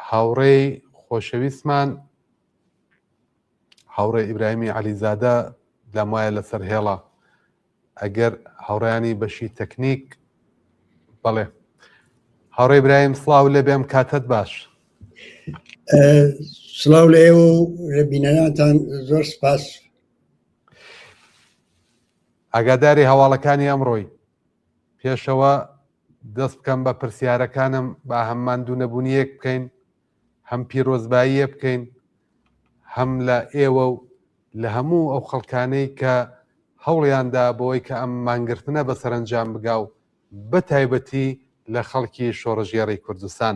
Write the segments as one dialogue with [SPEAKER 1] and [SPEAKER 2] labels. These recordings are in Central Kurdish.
[SPEAKER 1] هاوڕێی خۆشەویستمان هاوڕێ ئیبراهیمی عەلیزادە لەم وایە لەسەر هێڵە ئەگەر هاوڕێیانی بەشی تەکنیک بەڵێ هاوڕێ ئیبراهیم سڵاو لێ بێم کاتت باش.
[SPEAKER 2] سڵاو لە ئێوە و لە بینەرانتان زۆر سپاس.
[SPEAKER 1] ئاگاداری هەواڵەکانی ئەمڕۆی پێشەوە دەست بکەم بە پرسیارەکانم با هەم ماندوو نەبوونیەک بکەین هەم پیرۆزباییە بکەین هەم لە ئێوە و لە هەموو ئەو خەڵکانەی کە هەوڵیاندا بۆی کە ئەم مانگرتنە بە سەرنجام بگا و بە تایبەتی لە خەڵکی شۆڕەژێڕی کوردستان.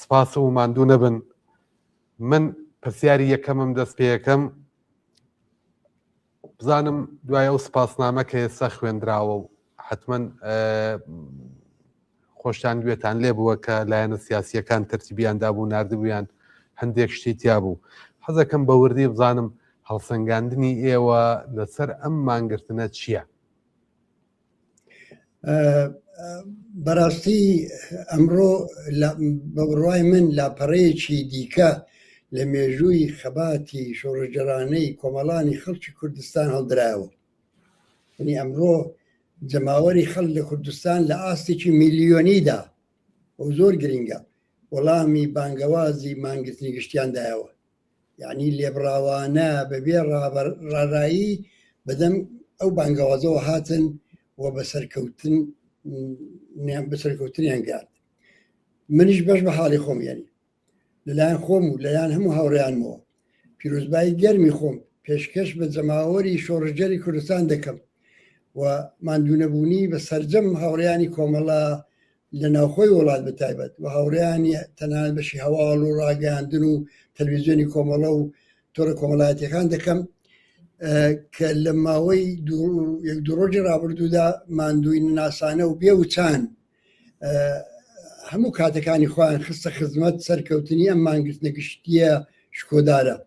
[SPEAKER 1] سپاس و ماندوو نەبن. من پرسیاری یەکەمم دەست پێ یەکەم بزانم دوای ئەو سپاسنامە کە ئێستا خوێندراوە و حتمما خۆشتان گوێتان لێ بووە کە لایەنە سیاسیەکان تەرتیبیاندا بوو نردبوویان هەندێک شتی تیا بوو. حەزەکەم بە وردی بزانم هەڵسەنگاندنی ئێوە لەسەر ئەم مانگرتنە چییە؟
[SPEAKER 2] بەڕاستی ئەمڕۆ بە بڕوای من لاپەڕەیەکی دیکە لە مێژووی خەباتی شۆڕەجێڕانەی کۆمەڵانی خەڵکی کوردستان هەڵدراوە. یعنی ئەمڕۆ جەماوەری خەڵک لە کوردستان لە ئاستێکی میلیۆنیدا و زۆر گرنگە وەڵامی بانگەوازی مانگرتنی گشتیاندایەوە. یعنی لێبڕاوانە بەبێ ڕارایی بەدەم ئەو بانگەوازەوە هاتن و بەسەرکەوتنیان گات. منیش بەش بە حاڵی خۆم یعنی لەلایەن خۆم و لەلایەن هەموو هاوڕێیانمەوە پیرۆزبایی گەرمی خۆم پێشکەش بە جەماوەری شۆڕەجێری کوردستان دەکەم و ماندوونەبوونی بە سەرجەم هاوڕێیانی کۆمەڵە لە ناوخۆی وڵات بەتایبەت و هاوڕێیانی تەنانەت بەشی هەواڵ و ڕاگەاندن و تەلەڤیزیۆنی کۆمەڵە و تۆڕە کۆمەڵایەتیەکان دەکەم کە لە ماوەی یەک دوو ڕۆژی ڕابردوودا ماندووی ناسانە و بێ و چان هەموو کاتەکانی خۆیان خستە خزمەت سەرکەوتنی ئەم مانگرتنە گشتیە شکۆدارە.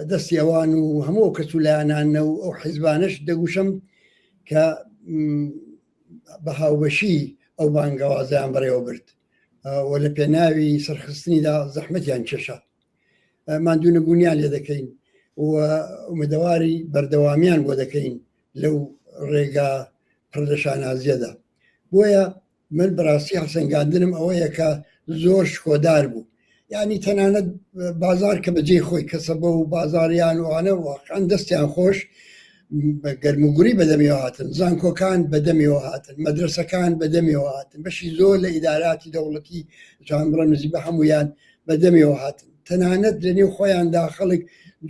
[SPEAKER 2] دەستی ئەوان و هەموو کەس و لایەنانە و ئەو حیزبانەش دەگوشم کە بە هاوبەشی ئەو بانگەوازیان بەڕێوە برد و لە پێناوی سەرخستنیدا زەحمەتیان کێشە. ماندوونەبوونیان لێ دەکەین و ئومێدەواری بەردەوامیان بۆ دەکەین لەو ڕێگا پڕدەشانازیەدا. بۆیە من بەڕاستی هەڵسەنگاندنم ئەوەیە کە زۆر شکۆدار بوو. یعنی تەنانەت بازار کە بەجێ خۆی کەسەبە و بازاریان وانە واقعان دەستیان خۆش گەرموگوری بەدەمیەوە هاتن، زانکۆکان بەدەمیەوە هاتن، مەدرسەکان بەدەمیەوە هاتن، بەشی زۆر لە ئیداراتی دەوڵەتی جانبڕە نزیبە هەمویان بەدەمیەوە هاتن. تەنانەت لە نێو خۆیاندا خەڵک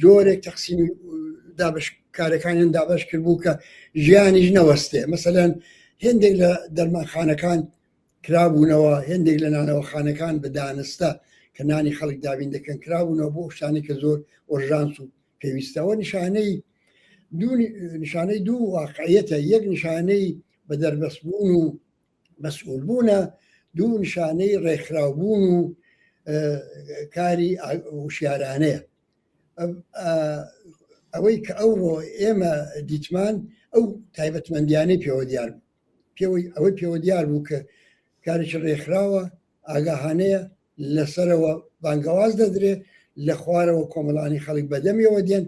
[SPEAKER 2] جۆرێک تەقسیمی کارەکانیان دابش کرد بوو کە ژیانیش نەوەستێ. مەسەلەن هێندێک لە دەرمانخانەکان کرابوونەوە، هێندێک لە نانەوەخانەکان بە دانستە کە نانی خەڵک دابین دەکەن کرابوونەوە بۆ شتانی کە زۆر ئۆرژانس و پێویستەوە. نیشانەی دوو واقعیەتە، یەک نیشانەی بە دەربەستبوون و مەسئولبوونە، دوو نیشانەی ڕێکخراوبوون و کاری وشیارانەیە. ئەوەی کە ئەوڕۆ ئێمە دیتمان ئەو تایبەتمەندیانەی پێوە دیار بوو، ئەوەی پێوە دیار بوو کە کارێکی ڕێکخراوە ئاگاهانەیە لەسەرەوە بانگەواز دەدرێ لە خوارەوە کۆمەڵانی خەڵک بەدەمیەوە دێن.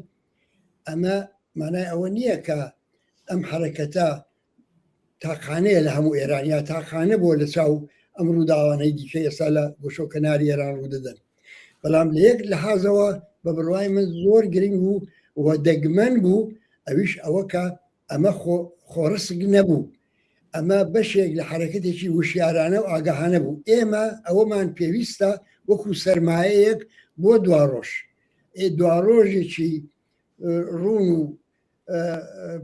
[SPEAKER 2] ئەمە مانای ئەوە نییە کە ئەم حرەکەتە تاقانەیە لە هەموو ئێرانیا تاقانە بۆ لە چاو ئەم ڕووداوانەی دیکە ئێستا لە گۆشۆکەناری ئێران ڕوودەدەن. بەڵام لە یەک لەحازەوە بە بڕوای من زۆر گرنگ بوو و دەگمەن بوو، ئەویش ئەوە کە ئەمە خۆڕسک نەبوو، ئەمە بەشێک لە حرەکەتێکی وشیارانە و ئاگاهانە بوو. ئێمە ئەوەمان پێویستە وەکو سەرمایەیەک بۆ دواڕۆژ دواڕۆژێکی ڕوون و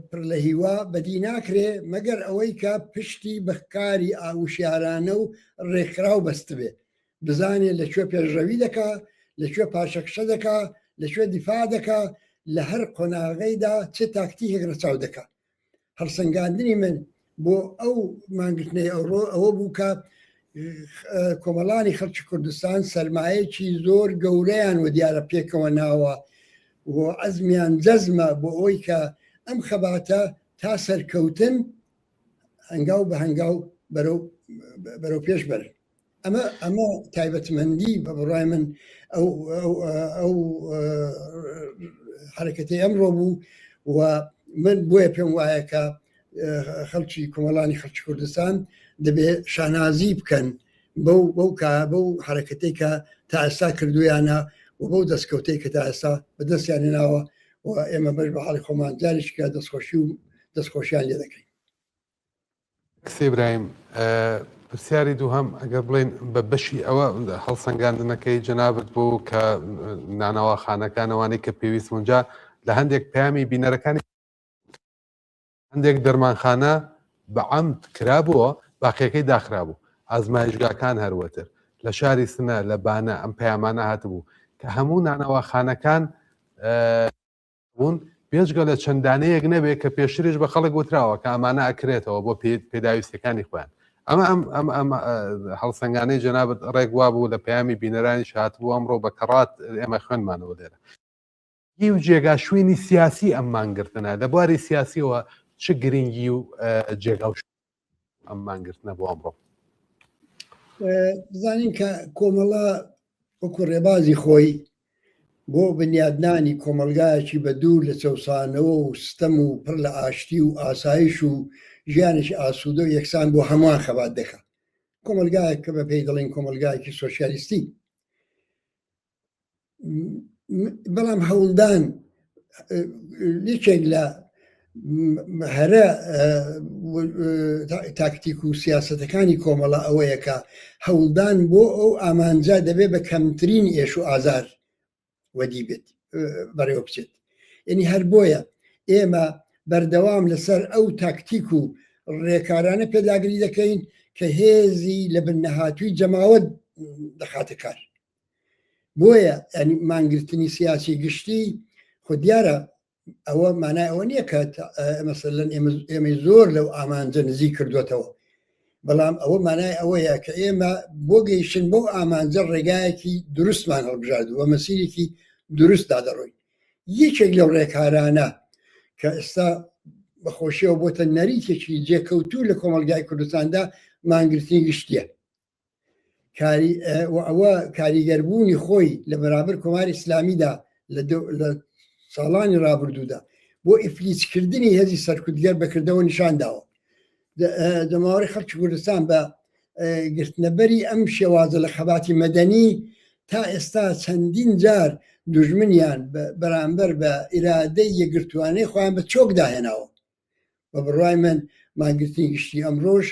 [SPEAKER 2] پڕ لە هیوا بەدی ناکرێ مەگەر ئەوەی کە پشتی بەکاری ئاوشیارانە و ڕێکخراو بەست بێ، بزانێ لەکوێ پێشڕەوی دەکا، لەکوێ پاشەکشە دەکا، لەکوێ دیفاع دەکا، لە هەر قۆناغەیدا چه تاکتیکێک ڕەچاو دەکا. هەڵسەنگاندنی من بۆ ئەو مانگرتنەی ئەوڕۆ ئەوە بوو کە کۆمەڵانی خەڵکی کوردستان سەرمایەکی زۆر گەورەیان و دیارە پێکەوە ناوە و عەزمیان جەزمە بۆ ئەوەی کە ئەم خەباتە تا سەرکەوتن هەنگاو بە هەنگاو بەرەو پێش بەرن. ئەمە تایبەتمەندی بە بڕای من ئەو حرەکەتی ئەمڕۆ بوو و من بۆیە پێم وایە کە خەڵکی کۆمەڵانی خەڵکی کوردستان دەبێت شانازی بکەن بەو حرەکەتەی کە تا ئێستا کردویانە و بەو دەستکەوتەی کە تا ئێستا بەدەستیان هێناوە و ئێمە بەش بە حاڵی خۆمان جاریشکە دەستخۆشیان لێ دەکەین.
[SPEAKER 1] کسی برایم پرسیاری دووهەم ئەگەر بڵێن بە بەشی ئەوە هەڵسەنگاندنەکەی جەنابەت بوو کە نانەواخانەکانەوانی کە پێویست اونجا لە هەندێک پامی بینەرەکانی هەندێک دەرمانخانە بە عەمد کرابووە باقیەکەی داخرابوو ئازمایشگاکان هەروەتر لە شاری سنە لە بانە ئەم پەیامانە هاتبوو کە هەموو نانەواخانەکان بوون پێشگە لە چەندانەیەک نەبێت کە پێشتریش بە خەڵک وتراوە کە ئەمانە ئەکرێتەوە بۆ پێداویستەکانی خۆیان ئەمە هەڵسەنگانەی جەنابەت ڕێک وا بوو لە پەیامی بینەرانی هاتبوو ئەمڕۆ بە کەڕات ئێمە خوێنمانەوە لێرە هی و جێگا شوێنی سیاسی ئەم مانگرتنە لە بواری سیاسیەوە چ گرنگی و جێگا و ئەم مانگرتنە بۆ ئەمڕۆ
[SPEAKER 2] بزانین کە کۆمەڵە وەکو ڕێبازی خۆی بۆ بنیادنانی کۆمەلگایەکی بە دوور لە چەوسانەوە و ستەم و پڕ لە ئاشتی و ئاسایش و ژیانێکی ئاسوودە و یەکسان بۆ هەمووان خەبات دەکات کۆمەلگایەک کە بە پێی دەڵێن کۆمەلگایەکی سۆسیالیستی بەڵام هەوڵدان یەکێک لە هەرە تاکتیک و سیاسەتەکانی کۆمەڵە ئەوەیە کە هەوڵدان بۆ ئەو ئامانجا دەبێت بە کەمترین ئێش و ئازار وەدی بێت بەڕێوە بچێت یعنی هەر بۆیە ئێمە بەردەوام لەسەر ئەو تاکتیک و ڕێکارانە پێداگری دەکەین کە هێزی لە بنەهاتووی جەماوەت دەخاتە کار بۆیە ینی مانگرتنی سیاسی گشتی خۆ دیارە ئەوە مانای ئەوە نییە کە مەسەلەن ئێمە زۆر لەو ئامانجە نزی کردوێتەوە بەڵام ئەوە مانای ئەوەیە کە ئێمە بۆ گەیشتن بۆ ئامانجە ڕێگایەکی دروستمان هەڵبژاردو وە مەسیرێکی دروستدا دەڕۆین یەکێک لەو ڕێکارانە کە ئێستا بەخۆشیەوە بۆتە نەریتێکی جێکەوتوو لە کۆمەلگای کوردستاندا مانگرتنی گشتیە ئەوە کاریگەربوونی خۆی لە بەرابەر کۆماری ئیسلامیدا لە ساڵانی ڕابردوودا بۆ ئیفلیسکردنی هێزی سەرکوتگەر بەکردەوە نیشان داوە دەماوەڕی خەڵکی کوردستان بە گرتنەبەری ئەم شێوازە لە خەباتی مەدەنی تا ئێستا چەندین جار دوژمنیان بەرامبەر بە ئیرادەی یەکگرتوانەی خۆیان بە چۆک داهێناوە بە بڕای من مانگرتنی گشتی ئەمڕۆژ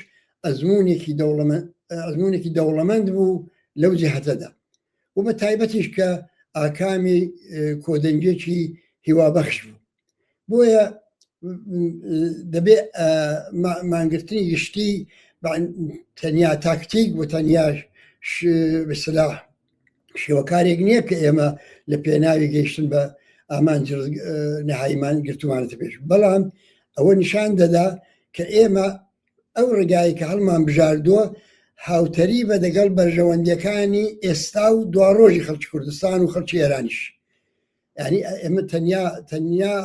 [SPEAKER 2] ئەزمونێکی دەوڵەمەند بوو لەو جێهەتەدا و بە تایبەتیش کە ئاکامی کۆدەنگێکی هیوابەخش بوو بۆیە دەبێت مانگرتنی گشتی تەنیا تاکتیک بۆ تەنیا بەسلاح شێوەکارێک نییە کە ئێمە لە پێناوی گەیشتن بە ئامان نەهاییمان گرتومانێتە پێش بەڵام ئەوە نیشان دەدا کە ئێمە ئەو ڕێگایی کە هەڵمان بژاردووە هاوتەری بە دەگەڵ بەرژەوەندیەکانی ئێستا و دواڕۆژی خەڵکی کوردستان و خەڵکی ئێرانیش ینی ئێمە تەنیا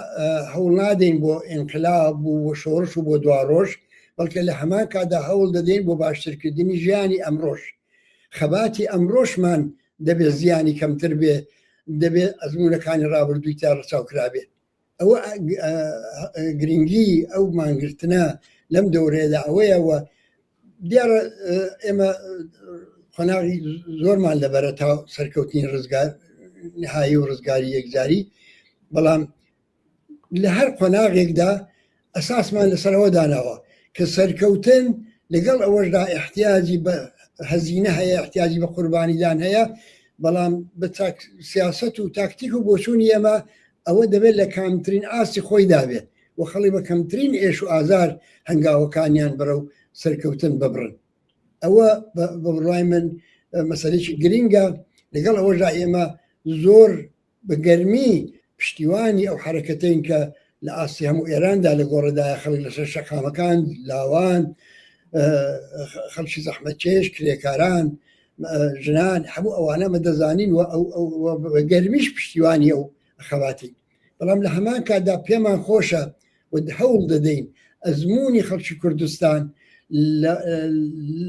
[SPEAKER 2] هەوڵ نادەین بۆ ئینقلاب و شۆڕش و بۆ دواڕۆژ بەڵکە لە هەمان کادا هەوڵ دەدەین بۆ باشترکردنی ژیانی ئەمڕۆژ خەباتی ئەمڕۆژمان دەبێت زیانی کەمتر بێ دەبێت ئەزمونونەکانی ڕابردووی تا ڕچاوکرابێ ئەوە گرنگی ئەو مانگرتنە لەم دەورەیەدا ئەوەیەوە دیارە ئێمە خۆناغی زۆرمان لەبەرە تا سەرکەوتنی ڕزگار نهایی و ڕزگاری یەکجاری بەڵام لە هەر قۆناغێکدا ئەساسمان لەسەرەوە داناوە کە سەرکەوتن لەگەڵ ئەوەشدا احتیاجی بە هەزینە هەیە احتیاجی بە قوربانیدان هەیە بەڵام بە سیاست و تاکتیک و بۆچوونی ئێمە ئەوە دەبێت لە کامترین ئاسی خۆی دابێت و خەڵی بە کەمترین ئێش و ئازار هەنگاوەکانیان بەرەو سەرکەوتن ببڕن ئەوە بە بڕای من مەسەلێکی گرینگە لەگەڵ ئەوەشدا ئێمە زۆر بە گەرمی پشتیوانی ئەو حرەکەتین کە لە ئاسی هەموو ئێراندا لە گۆڕەدای خەڵک لەسەر شەقامەکان لاوان خەڵکی زەحمەتکێش کرێکاران ژنان هەموو ئەوانەمە دەزانین و بە گەرمیش پشتیوانی ئەو خەواتی بەڵام لە هەمان کادا پێمان خۆشە و هەوڵ دەدەین ئەزمموی خەڵکی کوردستان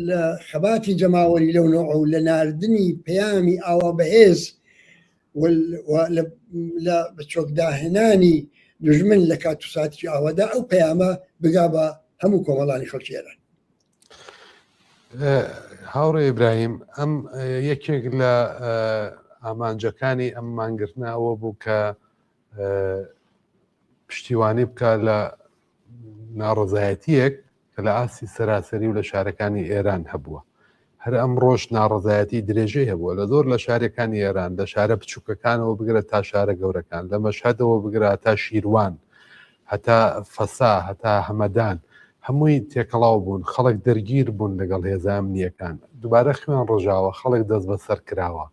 [SPEAKER 2] لە خەباتی جەماوەری لەو نوع و لە ناردنی پەیامی ئاوا بەهێز لە بچۆکداهێنانی دژمن لە کات و ساتی ئاوادا ئەو پەیامە بگا بە هەموو کۆمەڵانی خەڵکی ئێران.
[SPEAKER 1] هاوڕێ ئیبراهیم، ئەم یەکێک لە ئامانجەکانی ئەم مانگرتنەوە بوو کە پشتیوانی بکە لە ناڕزایەتیەک کە لە ئاسی سەراسەری و لە شارەکانی ئێران هەبووە. هەر ئەم ڕۆژ ناڕزایەتی درێژەی هەبووە لە زۆر لە شارەکانی ئێران، لە شارە بچووکەکانەوە بگرە تا شارە گەورەکان، لە مەشهەدەوە بگرە تا شیروان، هەتا فەسا، هەتا هەمەدان، هەمووی تێکەڵاو بوون، خەڵک دەرگیر بوون لەگەڵ هێزە ئەمنیەکان. دووبارە خوێن ڕۆژاوە، خەڵک دەست بەسەر کراوە.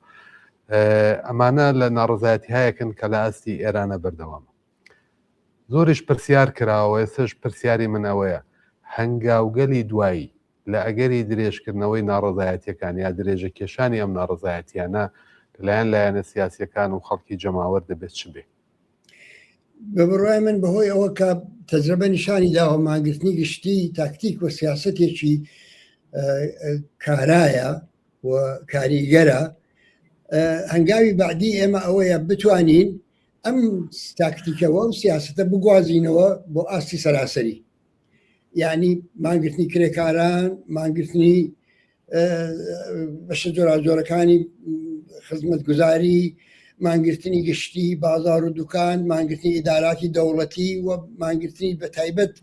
[SPEAKER 1] ئەمانە لە ناڕزایەتی هایەکن کە لە ئاستی ئێرانە بەردەوامە. زۆریش پرسیار کراوە، ئێستش پرسیاری من ئەوەیە، هەنگاوگەلی دوایی لە ئەگەری درێژکردنەوەی ناڕزایەتیەکان یا درێژە کێشانی ئەم ناڕزایەتیانە لایەنە سیاسیەکان و خەڵکی جەماوەر دەبێت چ بێ؟
[SPEAKER 2] بە بڕای من بەهۆی ئەوە کە تەجربە نیشانی داوە ماگرتنی گشتی تاکتیک و سیاسەتێکی کارایە و کاریگەرە، هەنگاوی بعدی ئێمە ئەوەیە بتوانین ئەم تاکتیکەوە و سیاستە بگوازینەوە بۆ ئاستی سەراسەری، یعنی مانگرتنی کرێکاران، مانگرتنی بەشە جۆراجۆرەکانی خزمەتگوزاری، مانگرتنی گشتی بازار و دوکان، مانگرتنی ئیداراتی دەوڵەتی و مانگرتنی بە تایبەت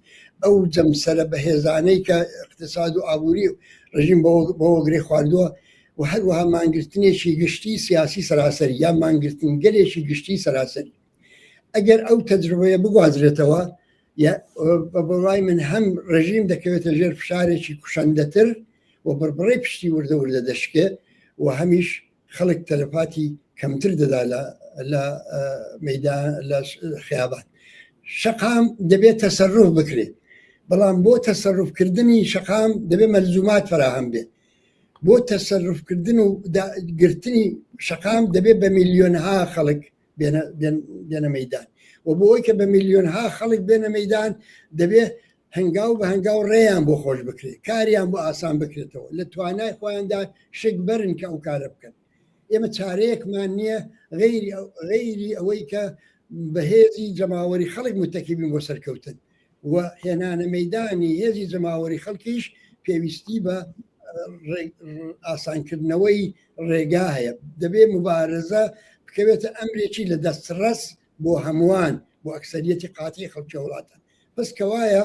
[SPEAKER 2] ئەو جەمسەرە بەهێزانەی کە اقتصاد و ئابووری ڕژیم بۆ گرێ خواردووە و هەروەها مانگرتنێکی گشتی سیاسی سەراسەری یا مانگرتن گەلێکی گشتی سەراسەری. ئەگەر ئەو تەجربەیە بگوازرێتەوە بە بڕای من هەم ڕژیم دەکەوێتە ژێر فشارێکی کوشەندەتر و بڕبڕی پشتی وردە وردە دەشکێ و هەمیش خەڵک تەلەفاتی کەمتر دەدا لە مەیدان لە خیابان. شەقام دەبێت تەسەڕف بکرێت، بەڵام بۆ تەسەڕفکردنی شەقام دەبێت مەلزومات فراهەم بێت. بۆ تەسەڕفکردن و گرتنی شەقام دەبێت بە میلیۆنها خەڵک بێنە مەیدان و بۆ ئەوی کە بە میلیۆنها خەڵک بێنە مەیدان دەبێت هەنگاو بە هەنگاو ڕێیان بۆ خۆش بکرێت، کاریان بۆ ئاسان بکرێتەوە، لە توانای خۆیاندا شک بەرن کە ئەو کارە بکەن. ئێمە چارەیەکمان نییە غەیری ئەوەی کە بەهێزی جەماوەری خەڵک متەکیبین بۆ سەرکەوتن و هێنانە مەیدانی هێزی جەماوەری خەڵکیش پێویستی بە ئاسانکردنەوەی ڕێگا هەیە. دەبێت مبارزە بکەوێتە ئەمرێکی لە دەستڕەس بۆ هەمووان بۆ ئەکسەریەتی قاتی خەڵکی وڵاتە. بەس کەوایە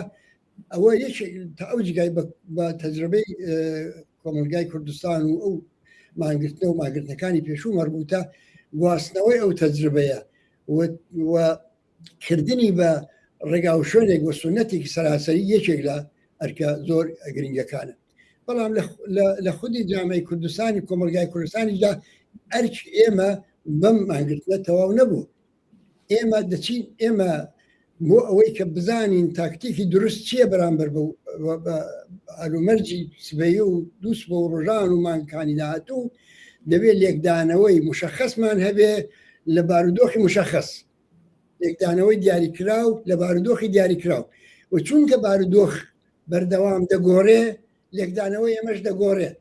[SPEAKER 2] ئەوە یەکێک تا ئەو جگای بە تەجربەی کۆمەلگای کوردستان و ئەو مانگرتنە و ماگرتنەکانی پێشوو مەربوتە گواستنەوەی ئەو تەجربەیە و کردنی بە ڕێگا و شوێنێک وە سونەتێکی سەراسەری یەکێک لە ئەرکە زۆر گرنگەکانە. بەڵام لە خودی جامعەی کوردستانی کۆمەلگای کوردستانیدا ئەرک ئێمە بەم مانگرتنە تەواو نەبوو. ئێمە دەچین ئێمە بۆ ئەوەی کە بزانین تاکتیکی دروست چییە بەرامبەر بە هەلومەرجی سبەیە و دووس بۆ ڕۆژان و مانکانی داهاتوو دەبێت لێکدانەوەی مشەخەسمان هەبێ لە بارودۆخی مشەخەس، لێکدانەوەی دیاریکراو لە بارودۆخی دیاریکراو و چونکە بارودۆخ بەردەوام دەگۆڕێ لێکدانەوەی ئەمەش دەگۆڕێ.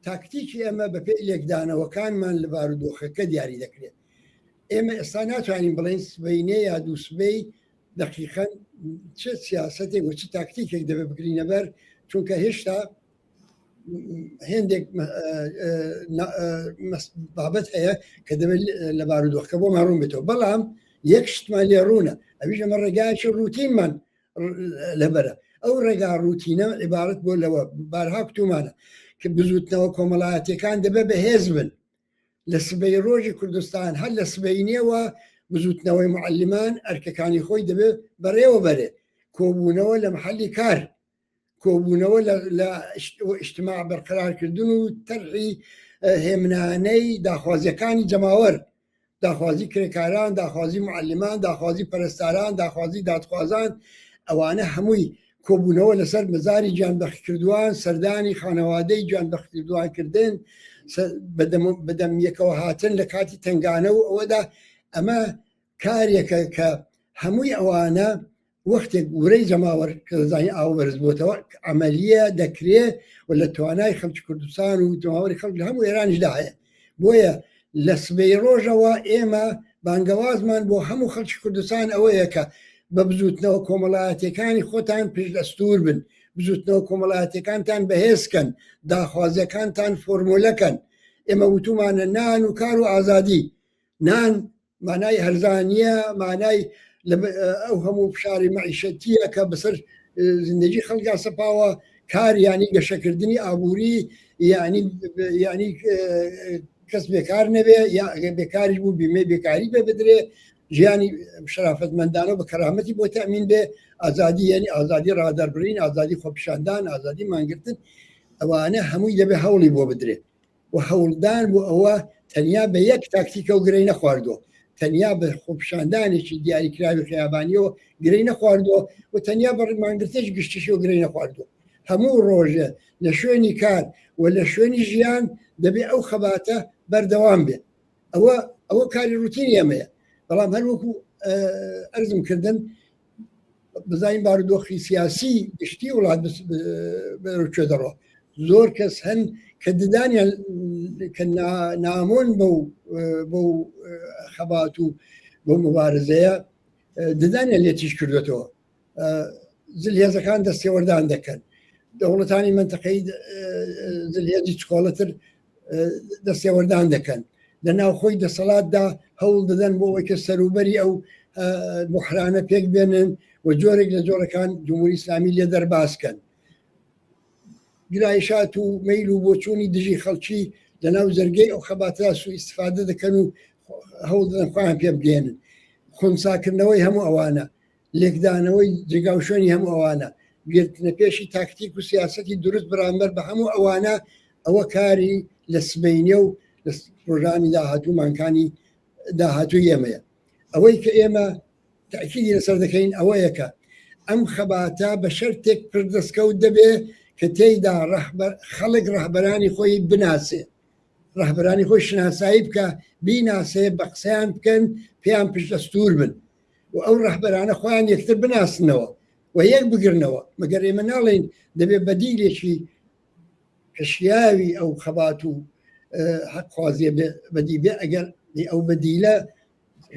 [SPEAKER 2] تاکتیکی ئەمە بەپێی لێکدانەوەکانمان لە بارودۆخەکە دیاری دەکرێت. ئێمە ئێستا ناتوانین بڵین سبەینێ یا دووسبەی دقیقاً چه سیاسەتێک و چه تاکتیکێک دەبێت بگرینە بەر، چونکە هێشتا هێندێک بابەت هەیە کە دەبێت لە بارودۆخەکە بۆ ماڕوون بێتەوە. بەڵام یەک شتمان لێ ڕوونە، ئەویش ئەمە ڕێگایکی ڕوتینمان لەبەرە. ئەو ڕێگا ڕوتینە عیبارەت بۆ لەوە بارها کتومانە کە بزوتنەوە کۆمەڵایەتیەکان دەبێت بەهێز بن. لە سبەی ڕۆژی کوردستان هەر لە سبەینێەوە بزوتنەوەی معلمان ئەرکەکانی خۆی دەبێت بەڕێوە بەرێ، کۆبوونەوە لە محلی کار، کۆبوونەوە لە ئیجتیماع بەرقەرارکردن و تەرحی هێمنانەی داخوازیەکانی جەماوەر، داخوازی کرێکاران، داخوازی معلمان، داخوازی پەرستاران، داخوازی دادخوازان، ئەوانە هەمووی کۆبوونەوە لەسەر مەزاری گیانبەخشکردووان، سەردانی خانەوادەی گیانبەخشکردووانکردن، بەدەم یەکەوە هاتن لە کاتی تنگانە و ئەوەدا ئەمە کارێکە کە هەمووی ئەوانە وەختێک گورەی جەماوەر کە دەزانین ئاو بەرز بۆتەوە عملیە دەکرێت و لە توانای خەڵکی کوردستان و تەواوی خەڵک لە هەموو ئێرانیشدا هەیە بۆیە لە سبەی ڕۆژەوە ئێمە بانگەوازمان بۆ هەموو خەڵکی کوردستان ئەوەیە کە بە بزوتنەوە کۆمەڵایەتیەکانی خۆتان پشت دەستور بن بزوتنەوە کۆمەڵایەتیەکانتان بەهێزکەن داخوازیەکانتان فۆرمۆلەکەن ئێمە وتومانە نان و کار و ئازادی نان مانای هەرزانیە مانای ئەو هەموو فشاری مەعیشەتیە کە بەسەر زندگی خەڵکا سەپاوە کار ینی گەشەکردنی ئابووری ینی کەس بێکار نەبێ یا بێکاریش بوو بیمێ بێکاری بێ بدرێ ژیانی شرافەتمەندانە بە کەرامەتی بۆ تەمین بێ ئازادی ینی ئازادی ڕادەربرین ئازادی خۆپیشاندان ئازادی مانگرتن ئەوانە هەمووی دەبێ هەوڵی بۆ بدرێ و هەوڵدان بۆ ئەوە تەنیا بە یەک تاکتیکە و گرەی نەخواردووە تەنیا بە خۆپیشاندانێکی دیاریکراوی خیابانیەوە گرەی نەخواردووە و تەنیا بە مانگرتێک گشتیشەوە گرەی نەخواردووە هەموو ڕۆژە لە شوێنی کار و لە شوێنی ژیان دەبێ ئەو خەباتە بەردەوام بێ ئەوە کاری روتینی ئەمەیە بەڵام هەروەکو ئەرزم کردن بزانین بارودۆخی سیاسی گشتی وڵات بەروچێ دەڕۆ زۆر کەس هەن کە ددانیان کە نامۆن بەو خەبات و بۆ مبارزەیە ددانیان لێتیش کردوێتەوە زلهێزەکان دەستێوەردان دەکەن دەوڵەتانی منتەقەی زلهێزی چکۆڵەتر دەستێوەردان دەکەن لە ناوخۆی دەسەڵاتدا هەوڵ دەدەن بۆ ئەوەی کە سەروبەری ئەو بحرانە پێک بێنن و جۆرێک لە جۆرەکان جمهوری ئیسلامی لێ دەرباسکەن گرایشات و مەیل و بۆچوونی دژی خەڵکی لە ناو زەرگەی ئەو خەباتە سوء ئیستیفادە دەکەن و هەوڵ دەدەن خۆیان پێ بگێنن خونساکردنەوەی هەموو ئەوانە لێکدانەوەی جێگا و شوێنی هەموو ئەوانە گرتنە پێشی تاکتیک و سیاسەتی دروست بەرامبەر بە هەموو ئەوانە ئەوە کاری لە سبەینێ و لە ڕۆژانی داهاتوومانکانی داهاتووی ئێمەیە ئەوەی کە ئێمە تاکیدی لەسەر دەکەین ئەوەیەکە ئەم خەباتە بە شەرتێک پردەستکەوت دەبێ کە تێیدا خەڵک ڕەهبەرانی خۆی بناسێ ڕەهبەرانی خۆی شناسایی بکە بیناسێ بە قسەیان بکەن پێیان پشت دەستور بن و ئەو ڕەهبەرانە خۆیان یەکتر بناسنەوە و یەک بگرنەوە مەگەر ئێمە ناڵێن دەبێ بەدیلێکی کەشیاوی ئەو خەبات و حەقخوازیە بەدی بێ ئەگەر ئەو بەدیلە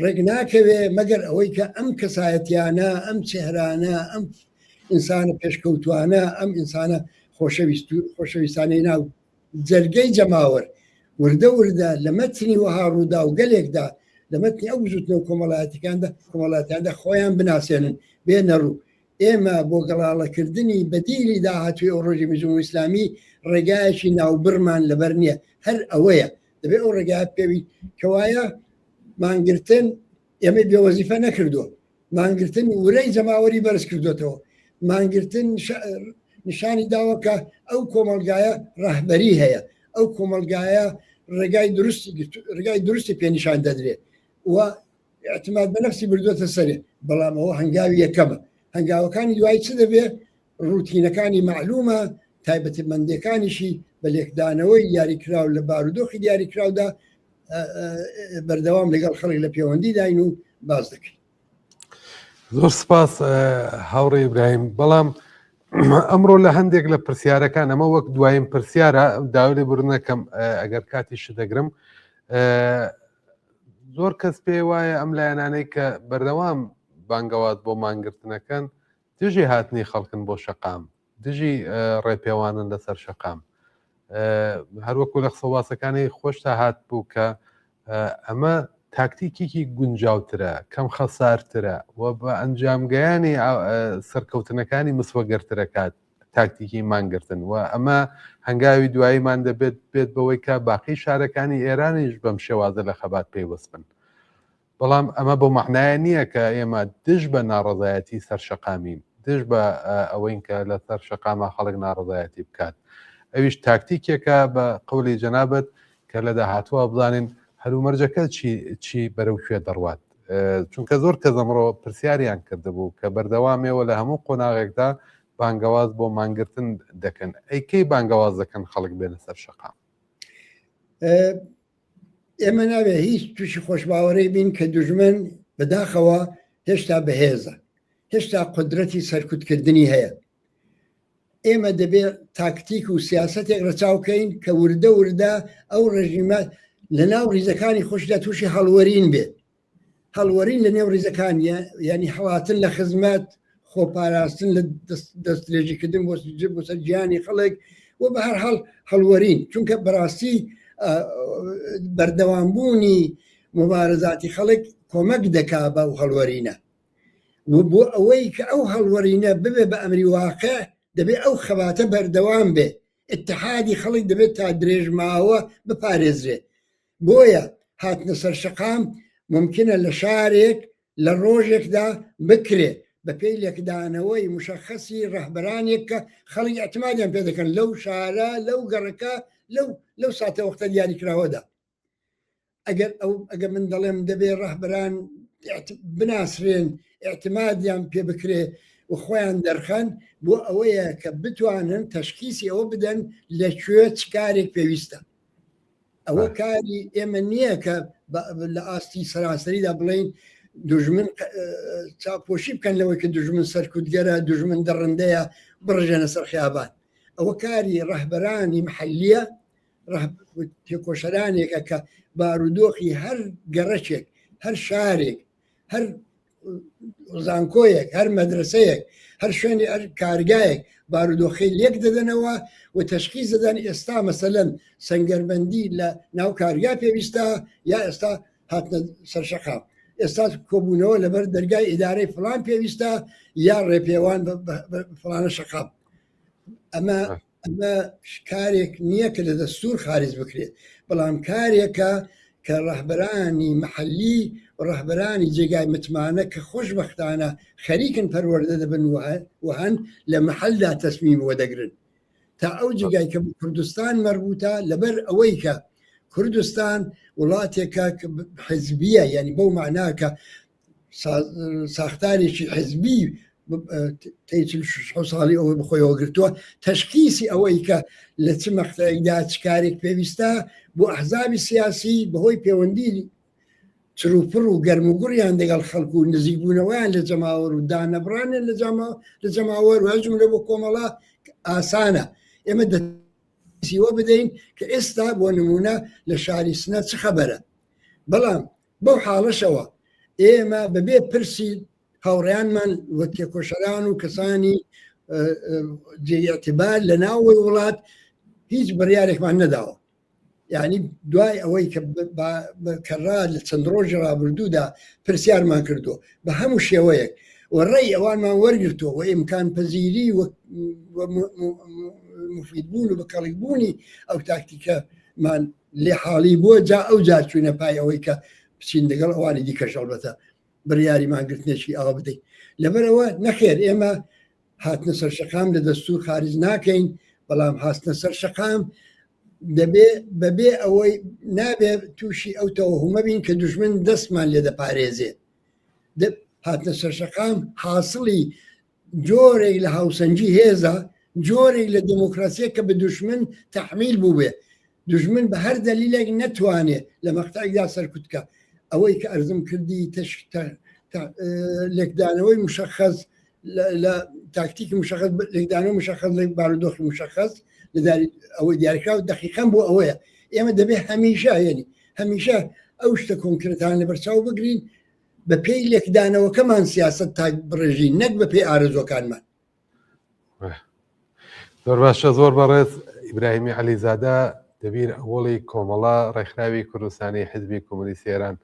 [SPEAKER 2] ڕێک ناکەوێ مەگەر ئەوەی کە ئەم کەسایەتیانە ئەم چێهرانە ئەم ئینسانە پێشکەوتوانە ئەم ئینسانە خۆشەویستانەی ناو جەرگەی جەماوەر وردە وردە لە مەتنی وەها ڕوودا و گەلێکدا لە مەتنی ئەو بزوتنەوە کۆمەڵایەتیاندا خۆیان بناسێنن بێنە ڕوو ئێمە بۆ گەڵاڵەکردنی بەدیلی داهاتوی ئەو ڕۆژی جمهوری ئیسلامی ڕێگایەکی ناوبڕمان لەبەر نییە هەر ئەوەیە دەبێت ئەو ڕێگای پێوی کەوایە مانگرتن ئێمە بێوەزیفە نەکردووە مانگرتن ورەی جەماوەری بەرز کردوێتەوە مانگرتن نیشانی داوەکە ئەو کۆمەلگایە ڕەهبەری هەیە ئەو کۆمەلگایە ڕێگای درستی پێنیشان دەدرێت و اعتماد بە نەفسی بردوێتە سەرێ بەڵام ئەوە هەنگاوی یەکەمە هەنگاوەکانی دوای چ دەبێت ڕوتینەکانی معلومە تایبەتمەندەکانیشی بە لێکدانەوەی دیاریکراو لە بارودۆخی دیاریکراودا بەردەوام لەگەڵ خەڵک لە پەیوەندی داین و باز دەکەین
[SPEAKER 1] زۆر سپاس هاوڕێ ئیبراهیم بەڵام ئەمڕۆ لە هەندێک لە پرسیارەکان ئەمە وەک دوایین پرسیارە داوای لێ بڕنەکەم ئەگەر کاتیش دەگرم زۆر کەس پێ وایە ئەم لایەنانەی کە بەردەوام بانگەوات بۆ مانگرتنەکەن دژی هاتنی خەڵکن بۆ شەقام دژی ڕێپێوانن لەسەر شەقام هەروەکو لە قسەواسەکانی خۆشتا هات بوو کە ئەمە تاکتیکێکی گونجاوترە کەم خەسارترە و بە ئەنجامگەیانی سەرکەوتنەکانی مسوەگەرترەکات تاکتیکی مانگرتن و ئەمە هەنگاوی دواییمان دەبێت بێت بەوەی کە باقی شارەکانی ئێرانیش بەم شێوازە لە خەبات پێیوەست بن بەڵام ئەمە بۆ معنایە نییە کە ئێمە دژ بە ناڕەزایەتی سەرشەقامین دژ بە ئەوەین کە لە سەر شەقامە خەڵک ناڕەزایەتی بکات ئەویش تاکتیکێکە بە قەولی جەنابەت کە لە داهاتووە بزانین هەرومەرجەکە چی بەرەو کوێ دەڕوات چونکە زۆر کەس ئەمڕۆ پرسیاریان کردبوو کە بەردەوامێەوە لە هەموو قۆناغێکدا بانگەواز بۆ مانگرتن دەکەن ئەیکەی بانگەواز دەکەن خەڵک بێنە سەر شەقام
[SPEAKER 2] ئێمە ناوێ هیچ تووشی خۆشباوەڕێی بین کە دوژمن بەداخەوە هێشتا بەهێزە هێشتا قدرەتی سەرکوتکردنی هەیە. ئێمە دەبێت تاکتیک و سیاسەتێک ڕەچاوکەین کە وردە وردە ئەو ڕژیمە لە ناو ریزەکانی خۆشدا تووشی هەڵوەرین بێت. هەڵوەرین لە نێو ریزەکان ینی هەڵاتن لە خزمەت، خۆپاراستن لە دەستێژیکردن بۆ سەر گیانی خەڵک و بە هەر هەڵ هەڵوەرین، چونکە بەڕاستی بەردەوامبوونی مبارەزاتی خەڵک کۆمەک دەکا بە ئەو هەڵوەرینە و بۆ ئەوەی کە ئەو هەڵوەرینە ببێ بە ئەمری واقع دەبێت ئەو خەباتە بەردەوام بێ، اتحادی خەڵک دەبێت تا درێژماوە بپارێزرێ. بۆیە هاتنە سەر شەقام ممکنە لە شارێک لە ڕۆژێکدا بکرێ بە پێی لێکدانەوەی مشەخەسی ڕەهبەرانێک کە خەڵک ئەتمادیان پێ دەکەن لەو شارە لەو گەڕەکە لەو ساتە وەختە دیاریکراوەدا. ئەگەر من دەڵێم دەبێ ڕەهبەران بناسرێن ئێعتمادیان پێ بکرێ و خۆیان دەرخەن بۆ ئەوەیە کە بتوانن تەشخیصی ئەوە بدەن لەکوێ چ کارێک پێویستە. ئەوە کاری ئێمە نییە کە لە ئاستی سەراسەریدا بڵین دوژمن چاپۆشی بکەن لەوەی کە دوژمن سەرکوتگەرە، دوژمن دەڕندەیە بڕژێنە سەر خیابان. ئەوە کاری ڕەهبەرانی محەلیە، تێکۆشەرانێکە کە بارودۆخی هەر گەڕەچێک، هەر شارێک، هەر زانکۆیەک، هەر مەدرسەیەک، هەر شوێنی هەر کارگایەک بارودۆخی لێک دەدەنەوە و تەشخیص دەدەن ئێستا مەسەلەن سەنگەربەندی لە ناو کارگا پێویستە یا ئێستا هاتنە سەر شەقام، ئێستا کۆبوونەوە لەبەر دەرگای ئیدارەی فڵان پێویستە یا ڕێپێوان فڵانە شەقام. ئەمە کارێک نییە کە لە دەستور خارج بکرێت، بەڵام کارێکە کە ڕەهبەرانی محەلی و ڕەهبەرانی جێگای متمانە کە خۆشبەختانە خەریکن پەروەردە دەبن و هەن لە محەلدا تەسمیم وەدەگرن تا ئەو جێگای کە کوردستان مەربوتە لەبەر ئەوەی کە کوردستان وڵاتێکە حزبیە، یعنی بەو معناکە ساختارێکی حزبی ساڵی ئەوەی بخۆیەوە گرتووە، تەشخیصی ئەوەی کە لە چ مەقطعێکدا چ کارێک پێویستە بۆ ئەحزابی سیاسی بەهۆی پەیوەندی چروپڕ و گەرموگوڕیان دەگەڵ خەڵکو و نزیکبوونەوەیان لە جەماوەر و دانەبرانێن لە جەماوەر و هەجملە بۆ کۆمەڵا ئاسانە. ئێمە دەسیوە بدەین کە ئێستا بۆ نمونە لە شاری سنە چ خەبەرە، بەڵام بەو حاڵەشەوە ئێمە بەبێ پرسی هاوڕێیانمان وە تێکۆشەران و کەسانی جێئتیبار لە ناوەوەی وڵات هیچ بڕیارێکمان نەداوە. یعنی دوای ئەوەی کە کەڕا لە چەند ڕۆژی ڕابردوودا پرسیارمان کردو بە هەموو شێوەیەک و ڕێی ئەوانمان وەرگرتووە و ئیمکان پەزیری و مفیدبوون و بەکەڵیبوونی ئەو تاکتیکەمان لێ حاڵی بووە جا ئەو جار چوونە پای ئەوەی کە بچین دەگەڵ ئەوانی دیکەش ئەڵبەتە بڕیاریمان گرتنێکی ئاوا بدەین. لەبەرەوە نەخێر ئێمە هاتنە سەر شەقام لە دەستور خارج ناکەین، بەڵام هاتنە سەر شەقام بەبێ ئەوەی نابێ تووشی ئەو تەوهمە بین کە دوژمن دەستمان لێ دەپارێزێ. هاتنە سەر شەقام حاصڵی جۆرێک لە هاوسەنجی هێزە، جۆرێک لە دموکراسیە کە بە دوژمن تەحمیل بوو بێ. دوژمن بە هەر دەلیلێک نەتوانێت لە مەقطعێکدا سەرکوتکە. ئەوەی کە ئەرزم کردی لێکدانەوەی مشەخەز لە تاکتیکی مشەخەز، لێکدانەوەی مشەخەز لە بارودۆخی مشەخەز ئەوەی دیاریکراوە دقیقەن بۆ ئەوەیە ئێمە دەبێت هەمیشە ئەو شتە کۆنکرێتان لەبەرچاو بگرین بە پێی لێکدانەوەکەمان سیاست تا بڕێژین، نەک بە پێی ئارەزۆکانمان.
[SPEAKER 1] زۆر باشە، زۆر بەڕێز. ئیبراهیمی عەلیزادە دەبیر ئەوڵی کۆمەڵە ڕێکخراوی کوردستانی حزبی کۆمۆنیستی ئێران،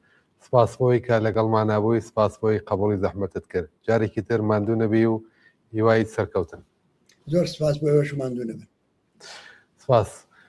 [SPEAKER 1] سپاس بۆی کە لەگەڵمان نابووی، سپاس بۆی قبوڵی زەحمەتت کرد. جارێکی تر ماندوو نەبی و هیوایت سەرکەوتن.
[SPEAKER 2] زۆر سپاس بۆ ئێوەش ماندوو نەبن.
[SPEAKER 1] سپاس.